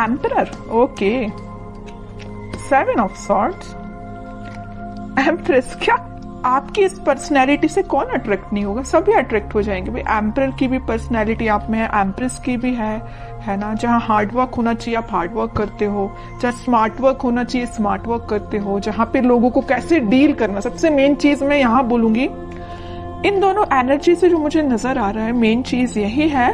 Emperor, okay. 7 of swords, empress. क्या आपकी इस पर्सनैलिटी से कौन अट्रैक्ट नहीं होगा? सभी अट्रैक्ट हो जाएंगे भाई। एम्परर की भी पर्सनैलिटी आप में है, एम्प्रेस की भी है ना। जहाँ हार्ड वर्क होना चाहिए आप हार्ड वर्क करते हो, जहाँ स्मार्ट वर्क होना चाहिए स्मार्ट वर्क करते हो, जहाँ पे लोगों को कैसे डील करना, सबसे मेन चीज मैं यहाँ बोलूंगी, इन दोनों एनर्जी से जो मुझे नजर आ रहा है मेन चीज यही है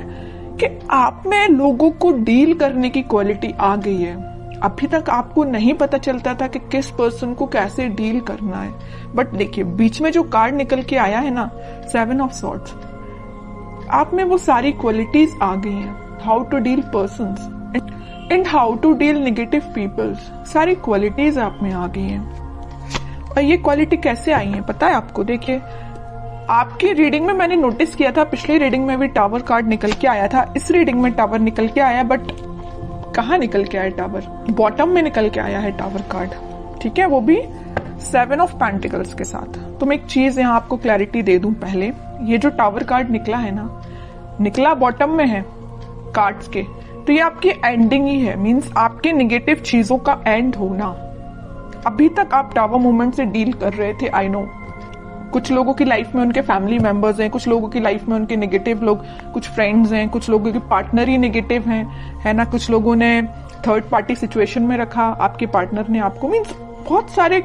कि आप में लोगों को डील करने की क्वालिटी आ गई है। अभी तक आपको नहीं पता चलता था कि किस पर्सन को कैसे डील करना है, बट देखिए बीच में जो कार्ड निकल के आया है ना, 7 ऑफ सॉर्ड्स, आप में वो सारी क्वालिटीज आ गई हैं। How to deal persons and how to deal negative peoples, सारी क्वालिटीज आप में आ गई हैं। और ये क्वालिटी कैसे आई है पता है आपको? देखिए आपकी रीडिंग में मैंने नोटिस किया था, पिछली रीडिंग में भी टावर कार्ड निकल के आया था, इस रीडिंग में टावर निकल के आया, बट कहाँ निकल के आया टावर? बॉटम में निकल के आया है टावर कार्ड, ठीक है, वो भी 7 ऑफ पेंटिकल्स के साथ। तो मैं एक चीज यहाँ आपको क्लैरिटी दे दूं पहले, ये जो टावर कार्ड निकला है ना, निकला बॉटम में है कार्ड्स के, तो ये आपकी एंडिंग ही है, मींस आपके नेगेटिव चीजों का एंड होना। अभी तक आप टावर मूवमेंट से डील कर रहे थे, आई नो। कुछ लोगों की लाइफ में उनके फैमिली मेंबर्स हैं, कुछ लोगों की लाइफ में उनके नेगेटिव लोग, कुछ फ्रेंड्स हैं, कुछ लोगों के पार्टनर ही नेगेटिव हैं, है ना। कुछ लोगों ने थर्ड पार्टी सिचुएशन में रखा, आपके पार्टनर ने आपको, मीन्स बहुत सारे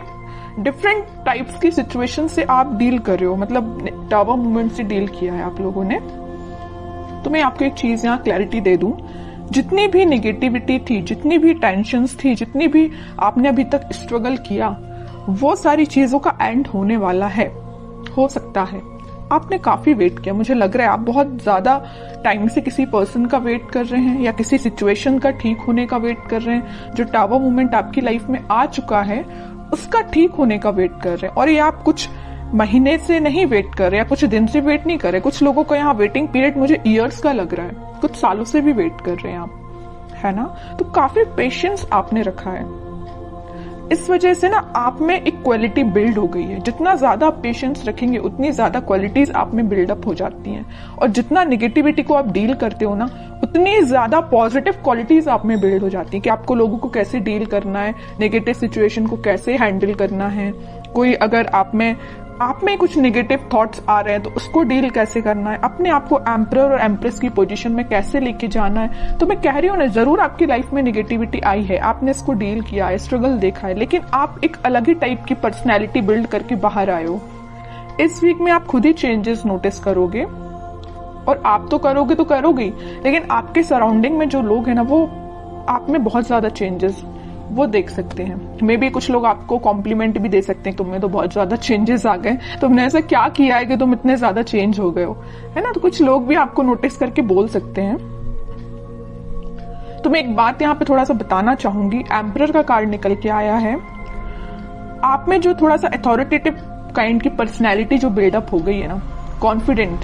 डिफरेंट टाइप्स की सिचुएशन से आप डील कर रहे हो, मतलब टावर मूवमेंट से डील किया है आप लोगों ने। तो मैं आपको एक चीज यहाँ क्लैरिटी दे दूं, जितनी भी नेगेटिविटी थी, जितनी भी टेंशन्स थी, जितनी भी आपने अभी तक स्ट्रगल किया, वो सारी चीजों का एंड होने वाला है। हो सकता है आपने काफी वेट किया, मुझे लग रहा है आप बहुत ज्यादा टाइम से किसी पर्सन का वेट कर रहे हैं या किसी सिचुएशन का ठीक होने का वेट कर रहे हैं। जो टावर मूवमेंट आपकी लाइफ में आ चुका है उसका ठीक होने का वेट कर रहे हैं, और ये आप कुछ महीने से नहीं वेट कर रहे या कुछ दिन से वेट नहीं कर रहे। कुछ लोगों का यहाँ वेटिंग पीरियड मुझे ईयर्स का लग रहा है, कुछ सालों से भी वेट कर रहे हैं आप, है ना। तो काफी पेशेंस आपने रखा है, इस वजह से ना आप में एक क्वालिटी बिल्ड हो गई है। जितना ज्यादा आप पेशेंस रखेंगे उतनी ज्यादा क्वालिटीज आप में बिल्डअप हो जाती हैं, और जितना नेगेटिविटी को आप डील करते हो ना उतनी ज्यादा पॉजिटिव क्वालिटीज आप में बिल्ड हो जाती हैं कि आपको लोगों को कैसे डील करना है, नेगेटिव सिचुएशन को कैसे हैंडल करना है। कोई अगर आप में कुछ नेगेटिव थॉट्स आ रहे हैं तो उसको डील कैसे करना है, अपने आप को एम्परर और एम्प्रेस की पोजीशन में कैसे लेके जाना है। तो मैं कह रही हूँ ना, जरूर आपकी लाइफ में नेगेटिविटी आई है, आपने इसको डील किया है, स्ट्रगल देखा है, लेकिन आप एक अलग ही टाइप की पर्सनैलिटी बिल्ड करके बाहर आए हो। इस वीक में आप खुद ही चेंजेस नोटिस करोगे, और आप तो करोगे तो करोगे, लेकिन आपके सराउंडिंग में जो लोग हैं ना, वो आप में बहुत ज्यादा चेंजेस वो देख सकते हैं। मे बी कुछ लोग आपको कॉम्प्लीमेंट भी दे सकते हैं, तुम्हें तो बहुत ज्यादा चेंजेस आ गए, तुमने ऐसा क्या किया है कि तुम इतने ज्यादा चेंज हो गए हो, है ना। तो कुछ लोग भी आपको नोटिस करके बोल सकते हैं। तो मैं एक बात यहाँ पे थोड़ा सा बताना चाहूंगी, एम्परर का कार्ड निकल के आया है, आप में जो थोड़ा सा अथॉरिटेटिव काइंड की पर्सनैलिटी जो बिल्डअप हो गई है ना, कॉन्फिडेंट,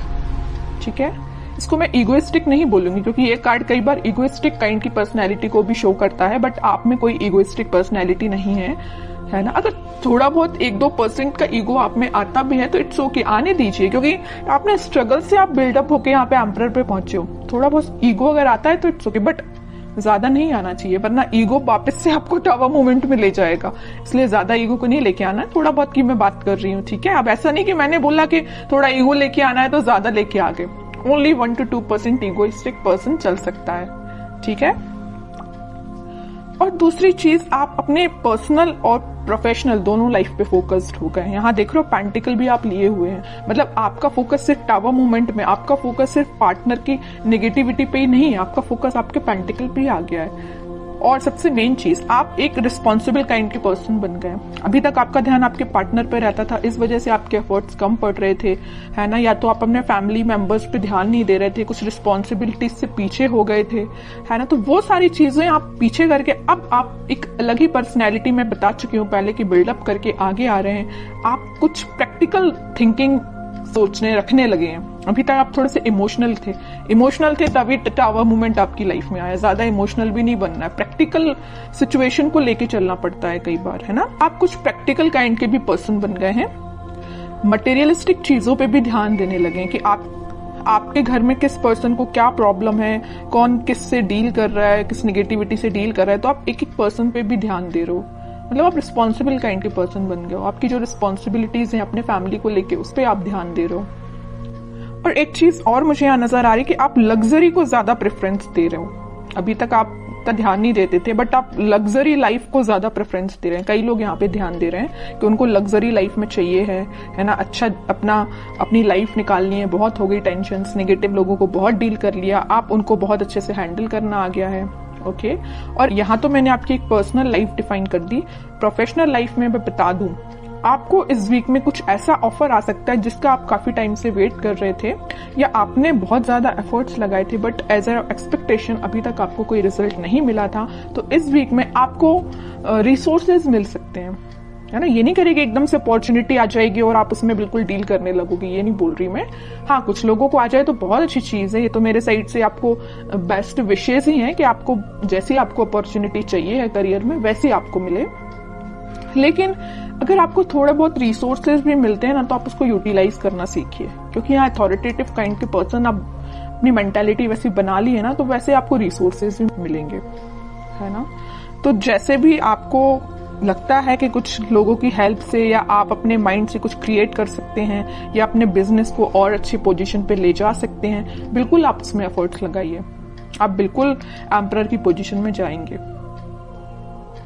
ठीक है। इसको मैं इगोइस्टिक नहीं बोलूंगी, क्योंकि ये कार्ड कई बार इगोइस्टिक काइंड की पर्सनैलिटी को भी शो करता है, बट आप में कोई इगोइस्टिक पर्सनैलिटी नहीं है ना। अगर थोड़ा बहुत 1-2% का ईगो आप में आता भी है तो इट्स ओके, आने दीजिए, क्योंकि आपने स्ट्रगल से आप बिल्डअप होके यहाँ पे एम्परर पे पहुंचे हो। थोड़ा बहुत ईगो अगर आता है तो इट्स ओके, बट ज्यादा नहीं आना चाहिए, वरना ईगो वापस से आपको टावर मूवमेंट में ले जाएगा। इसलिए ज्यादा ईगो को नहीं लेके आना है, थोड़ा बहुत की मैं बात कर रही हूँ, ठीक है। अब ऐसा नहीं कि मैंने बोला कि थोड़ा ईगो लेके आना है तो ज्यादा लेके आ गए। ओनली 1-2% इगोइस्टिक पर्सन चल सकता है, ठीक है। और दूसरी चीज, आप अपने पर्सनल और प्रोफेशनल दोनों लाइफ पे फोकस्ड हो गए। यहाँ देख रहे हो पेंटिकल भी आप लिए हुए हैं, मतलब आपका फोकस सिर्फ टावर मूवमेंट में, आपका फोकस सिर्फ पार्टनर की नेगेटिविटी पे ही नहीं है, आपका फोकस आपके पेंटिकल पे ही आ गया है। और सबसे मेन चीज, आप एक रिस्पॉन्सिबल काइंड के पर्सन बन गए। अभी तक आपका ध्यान आपके पार्टनर पे रहता था, इस वजह से आपके एफर्ट्स कम पड़ रहे थे, है ना। या तो आप अपने फैमिली मेंबर्स पे ध्यान नहीं दे रहे थे, कुछ रिस्पॉन्सिबिलिटीज से पीछे हो गए थे, है ना। तो वो सारी चीजें आप पीछे करके अब आप एक अलग ही पर्सनैलिटी में बता चुकी हूँ पहले कि बिल्डअप करके आगे आ रहे हैं। आप कुछ प्रैक्टिकल थिंकिंग सोचने रखने लगे हैं। अभी तक आप थोड़े से इमोशनल थे तभी टावर मूवमेंट आपकी लाइफ में आया। ज्यादा इमोशनल भी नहीं बनना है, प्रैक्टिकल सिचुएशन को लेके चलना पड़ता है कई बार, है ना। आप कुछ प्रैक्टिकल काइंड के भी पर्सन बन गए हैं, मटेरियलिस्टिक चीजों पे भी ध्यान देने लगे कि आपके घर में किस पर्सन को क्या प्रॉब्लम है, कौन किस से डील कर रहा है, किस नेगेटिविटी से डील कर रहा है, तो आप एक एक पर्सन पे भी ध्यान दे रहे हो। मतलब आप रिस्पॉन्सिबल काइंड के पर्सन बन गए हो। आपकी जो रिस्पॉन्सिबिलिटीज हैं अपने फैमिली को लेके, उस पर आप ध्यान दे रहे हो। और एक चीज और मुझे यहाँ नजर आ रही कि आप लग्जरी को ज्यादा प्रेफरेंस दे रहे हो। अभी तक आप इतना ध्यान नहीं देते थे, बट आप लग्जरी लाइफ को ज्यादा प्रेफरेंस दे रहे हैं। कई लोग यहाँ पे ध्यान दे रहे हैं कि उनको लग्जरी लाइफ में चाहिए है ना, अच्छा अपनी लाइफ निकालनी है। बहुत हो गई टेंशन, नेगेटिव लोगों को बहुत डील कर लिया, आप उनको बहुत अच्छे से हैंडल करना आ गया है। ओके, और यहाँ तो मैंने आपकी एक पर्सनल लाइफ डिफाइन कर दी। प्रोफेशनल लाइफ में मैं बता दूं, आपको इस वीक में कुछ ऐसा ऑफर आ सकता है जिसका आप काफी टाइम से वेट कर रहे थे, या आपने बहुत ज्यादा एफर्ट्स लगाए थे, बट एज अ एक्सपेक्टेशन अभी तक आपको कोई रिजल्ट नहीं मिला था। तो इस वीक में आपको रिसोर्सेज मिल सकते हैं, है ना। ये नहीं करेगी एकदम से अपॉर्चुनिटी आ जाएगी और आप उसमें बिल्कुल डील करने लगोगे, ये नहीं बोल रही मैं। हाँ, कुछ लोगों को आ जाए तो बहुत अच्छी चीज है। ये तो मेरे साइड से आपको बेस्ट विशेष ही है कि आपको जैसी आपको अपॉर्चुनिटी चाहिए है करियर में, वैसी आपको मिले। लेकिन अगर आपको थोड़े बहुत रिसोर्सेज भी मिलते हैं ना, तो आप उसको यूटिलाइज करना सीखिए, क्योंकि यहाँ अथॉरिटेटिव काइंड के पर्सन आप अपनी मेंटालिटी वैसी बना ली है ना, तो वैसे आपको रिसोर्सेज भी मिलेंगे, है ना। तो जैसे भी आपको लगता है कि कुछ लोगों की हेल्प से या आप अपने माइंड से कुछ क्रिएट कर सकते हैं या अपने बिजनेस को और अच्छी पोजीशन पे ले जा सकते हैं, बिल्कुल आप उसमें एफर्ट्स लगाइए। आप बिल्कुल एम्परर की पोजीशन में जाएंगे,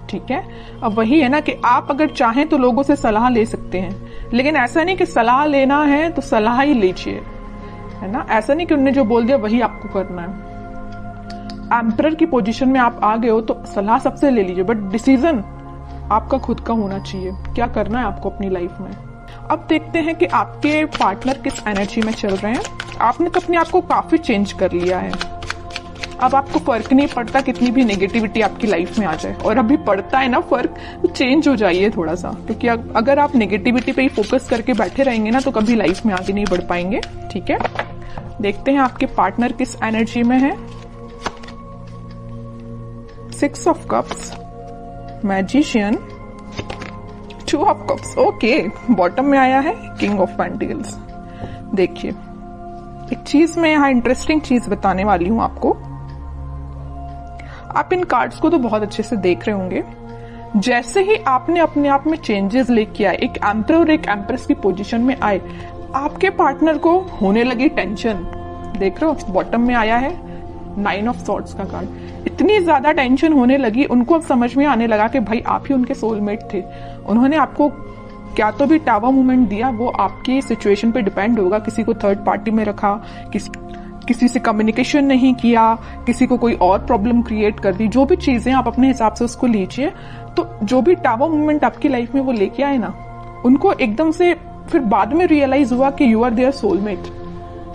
ठीक है। अब वही है ना कि आप अगर चाहें तो लोगों से सलाह ले सकते हैं, लेकिन ऐसा नहीं कि सलाह लेना है तो सलाह ही लीजिए, है ना। ऐसा नहीं कि उन्होंने जो बोल दिया वही आपको करना है। एम्परर की पोजीशन में आप आ गए हो तो सलाह सबसे ले लीजिए, बट डिसीजन आपका खुद का होना चाहिए, क्या करना है आपको अपनी लाइफ में। अब देखते हैं कि आपके पार्टनर किस एनर्जी में चल रहे हैं। आपने तो अपने आप को काफी चेंज कर लिया है। अब आपको फर्क नहीं पड़ता कितनी भी नेगेटिविटी आपकी लाइफ में आ जाए, और अभी पड़ता है ना फर्क, तो चेंज हो जाइए थोड़ा सा, क्योंकि अगर आप नेगेटिविटी पे ही फोकस करके बैठे रहेंगे ना, तो कभी लाइफ में आगे नहीं बढ़ पाएंगे, ठीक है। देखते हैं आपके पार्टनर किस एनर्जी में है। 6 of cups, magician, 2 of cups, okay. Bottom में आया है किंग ऑफ पेंटिकल्स। देखिए, एक चीज मैं यहाँ इंटरेस्टिंग चीज बताने वाली हूं आपको। आप इन कार्ड्स को तो बहुत अच्छे से देख रहे होंगे। जैसे ही आपने अपने आप में चेंजेस लेके आए, एक एम्परर और एक एम्प्रेस की पोजीशन में आए, आपके पार्टनर को होने लगी टेंशन। देख रहे हो, बॉटम में आया है 9 ऑफ सॉर्ड्स का कार्ड। इतनी ज्यादा टेंशन होने लगी, उनको अब समझ में आने लगा कि भाई आप ही उनके सोलमेट थे। उन्होंने आपको क्या तो भी टावर मूवमेंट दिया, वो आपकी सिचुएशन पे डिपेंड होगा। किसी को थर्ड पार्टी में रखा, किसी से कम्युनिकेशन नहीं किया, किसी को कोई और प्रॉब्लम क्रिएट कर दी, जो भी चीजें आप अपने हिसाब से उसको लीजिए। तो जो भी टावर मूवमेंट आपकी लाइफ में वो लेके आए ना, उनको एकदम से फिर बाद में रियलाइज हुआ कि यू आर देयर सोलमेट,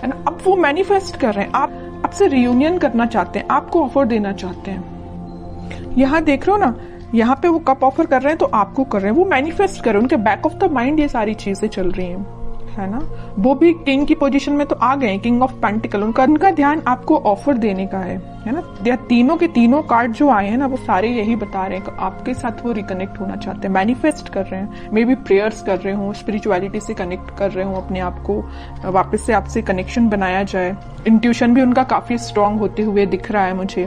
है ना। अब वो मैनिफेस्ट कर रहे हैं, आप आपसे रियूनियन करना चाहते हैं, आपको ऑफर देना चाहते हैं। यहाँ देख रहे हो ना, यहाँ पे वो कप ऑफर कर रहे हैं तो आपको कर रहे हैं, वो मैनिफेस्ट कर रहे हैं। उनके बैक ऑफ द माइंड ये सारी चीजें चल रही हैं, है ना। वो भी किंग की पोजीशन में तो आ गए, किंग ऑफ पेंटिकल। उनका ध्यान आपको ऑफर देने का है ना। तीनों के तीनों कार्ड जो आए हैं ना, वो सारे यही बता रहे हैं कि आपके साथ वो रिकनेक्ट होना चाहते हैं, मैनिफेस्ट कर रहे हैं। मे बी प्रेयर्स कर रहे हो, स्पिरिचुअलिटी से कनेक्ट कर रहे हो, अपने आप को वापस से आपसे कनेक्शन बनाया जाए। इंट्यूशन भी उनका काफी स्ट्रांग होते हुए दिख रहा है मुझे।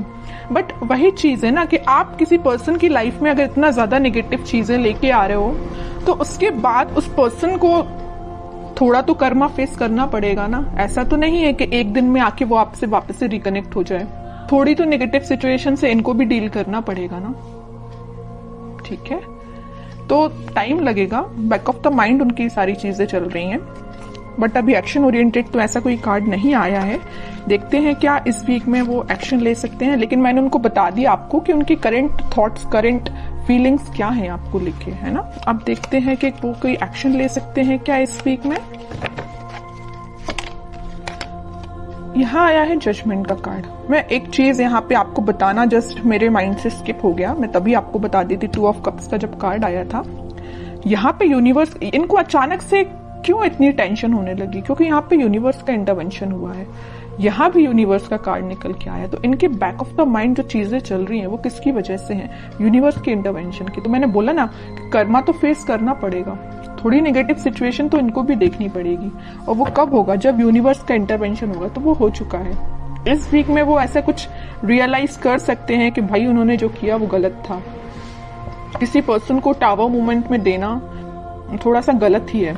बट वही चीज है ना कि आप किसी पर्सन की लाइफ में अगर इतना ज्यादा नेगेटिव चीजें लेके आ रहे हो, तो उसके बाद उस पर्सन को थोड़ा तो कर्मा फेस करना पड़ेगा ना। ऐसा तो नहीं है कि एक दिन में आके वो आपसे वापस से रिकनेक्ट हो जाए। थोड़ी तो नेगेटिव सिचुएशन से इनको भी डील करना पड़ेगा ना, ठीक है। तो टाइम लगेगा, बैक ऑफ द माइंड उनकी सारी चीजें चल रही हैं, बट अभी एक्शन ओरिएंटेड तो ऐसा कोई कार्ड नहीं आया है। देखते हैं क्या इस वीक में वो एक्शन ले सकते हैं। लेकिन मैंने उनको बता दिया आपको कि उनकी करंट थॉट्स, करंट फीलिंग्स क्या है आपको लेके, है ना। अब देखते हैं कि वो कोई एक्शन ले सकते हैं क्या इस वीक में। यहाँ आया है जजमेंट का कार्ड। मैं एक चीज यहाँ पे आपको बताना जस्ट मेरे माइंड से स्किप हो गया, मैं तभी आपको बता दी थी। 2 ऑफ कप्स का जब कार्ड आया था, यहाँ पे यूनिवर्स, इनको अचानक से क्यों इतनी टेंशन होने लगी, क्योंकि यहाँ पे यूनिवर्स का इंटरवेंशन हुआ है। यहाँ भी यूनिवर्स का कार्ड निकल के आया। तो इनके बैक ऑफ द माइंड जो चीजें चल रही हैं वो किसकी वजह से हैं? यूनिवर्स के इंटरवेंशन की। तो मैंने बोला ना कि कर्मा तो फेस करना पड़ेगा, थोड़ी नेगेटिव सिचुएशन तो इनको भी देखनी पड़ेगी। और वो कब होगा? जब यूनिवर्स का इंटरवेंशन होगा। तो वो हो चुका है। इस वीक में वो ऐसा कुछ रियलाइज कर सकते हैं कि भाई उन्होंने जो किया वो गलत था। किसी पर्सन को टावर मूवमेंट में देना थोड़ा सा गलत ही है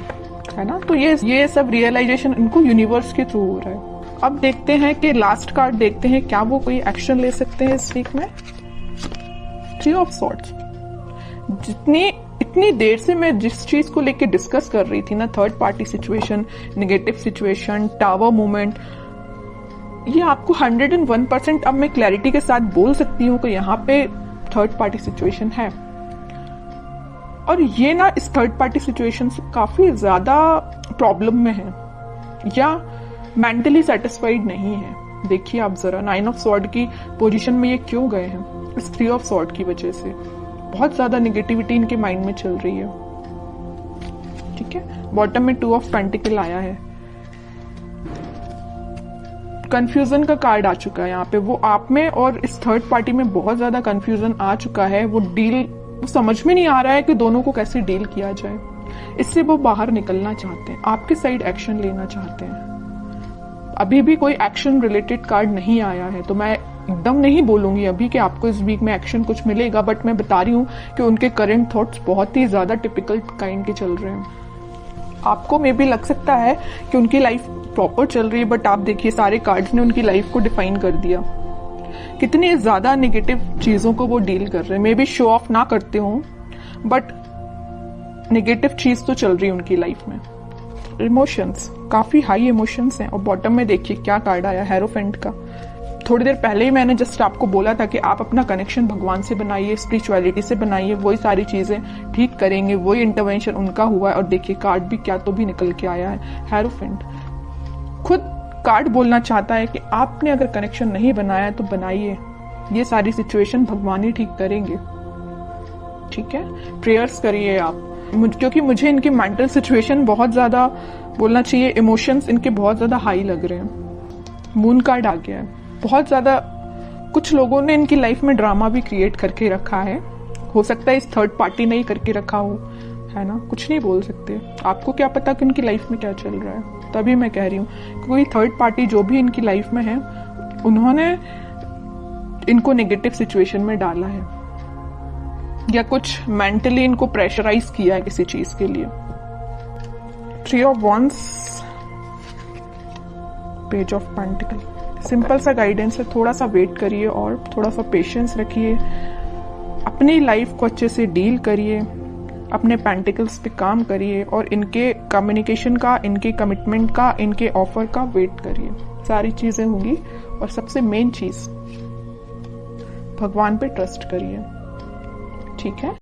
ना? तो ये सब रियलाइजेशन इनको यूनिवर्स के थ्रू हो रहा है। अब देखते हैं कि लास्ट कार्ड देखते हैं, क्या वो कोई एक्शन ले सकते हैं इस वीक में? 3 ऑफ सॉर्ड्स। इतनी देर से मैं जिस चीज को लेके डिस्कस कर रही थी ना, third party situation, negative situation, tower movement, ये आपको 101% अब मैं क्लैरिटी के साथ बोल सकती हूँ कि यहाँ पे थर्ड पार्टी सिचुएशन है। और ये ना इस थर्ड पार्टी सिचुएशन से काफी ज्यादा प्रॉब्लम में है या मेंटली सेटिस्फाइड नहीं है। देखिए आप जरा 9 ऑफ सॉर्ड की पोजीशन में ये क्यों गए हैं? इस 3 ऑफ सॉर्ड की वजह से बहुत ज्यादा नेगेटिविटी इनके माइंड में चल रही है। ठीक है, बॉटम में 2 ऑफ पेंटिकल आया है। कंफ्यूजन का कार्ड आ चुका है यहाँ पे। वो आप में और इस थर्ड पार्टी में बहुत ज्यादा कंफ्यूजन आ चुका है। वो समझ में नहीं आ रहा है कि दोनों को कैसे डील किया जाए। इससे वो बाहर निकलना चाहते हैं, आपके साइड एक्शन लेना चाहते हैं। अभी भी कोई एक्शन रिलेटेड कार्ड नहीं आया है, तो मैं एकदम नहीं बोलूंगी अभी कि आपको इस वीक में एक्शन कुछ मिलेगा, बट मैं बता रही हूँ कि उनके करंट थॉट्स बहुत ही ज्यादा टिपिकल काइंड के चल रहे हैं। आपको मे भी लग सकता है कि उनकी लाइफ प्रॉपर चल रही है, बट आप देखिए सारे कार्ड्स ने उनकी लाइफ को डिफाइन कर दिया। कितनी ज्यादा नेगेटिव चीजों को वो डील कर रहे हैं। मे बी शो ऑफ ना करते हो, बट नेगेटिव चीज तो चल रही है उनकी लाइफ में। इमोशंस, काफी हाई इमोशंस हैं। और बॉटम में देखिए क्या कार्ड आया, हेरोफेंट का। थोड़ी देर पहले ही मैंने जस्ट आपको बोला था कि आप अपना कनेक्शन भगवान से बनाइए, स्पिरिचुअलिटी से बनाइए, वही सारी चीजें ठीक करेंगे, वही इंटरवेंशन उनका हुआ है। और देखिए कार्ड भी क्या तो भी निकल के आया है, हेरोफेंट। खुद कार्ड बोलना चाहता है कि आपने अगर कनेक्शन नहीं बनाया तो बनाइए, ये सारी सिचुएशन भगवान ही ठीक करेंगे। ठीक है, प्रेयर्स करिए आप, क्योंकि मुझे इनकी मेंटल सिचुएशन बहुत ज्यादा, बोलना चाहिए इमोशंस इनके बहुत ज्यादा हाई लग रहे हैं। मून कार्ड आ गया है। बहुत ज्यादा कुछ लोगों ने इनकी लाइफ में ड्रामा भी क्रिएट करके रखा है। हो सकता है इस थर्ड पार्टी ने ही करके रखा हो, है ना? कुछ नहीं बोल सकते। आपको क्या पता कि उनकी लाइफ में क्या चल रहा है। तभी मैं कह रही हूँ कि कोई थर्ड पार्टी जो भी इनकी लाइफ में है, उन्होंने इनको नेगेटिव सिचुएशन में डाला है या कुछ मेंटली इनको प्रेशराइज किया है किसी चीज के लिए। 3 of wands, page of pentacle. Simple सा गाइडेंस है, थोड़ा सा वेट करिए और थोड़ा सा पेशेंस रखिए, अपनी लाइफ को अच्छे से डील करिए, अपने पेंटिकल्स पे काम करिए और इनके कम्युनिकेशन का, इनके कमिटमेंट का, इनके ऑफर का वेट करिए। सारी चीजें होंगी। और सबसे मेन चीज, भगवान पे ट्रस्ट करिए। ठीक है।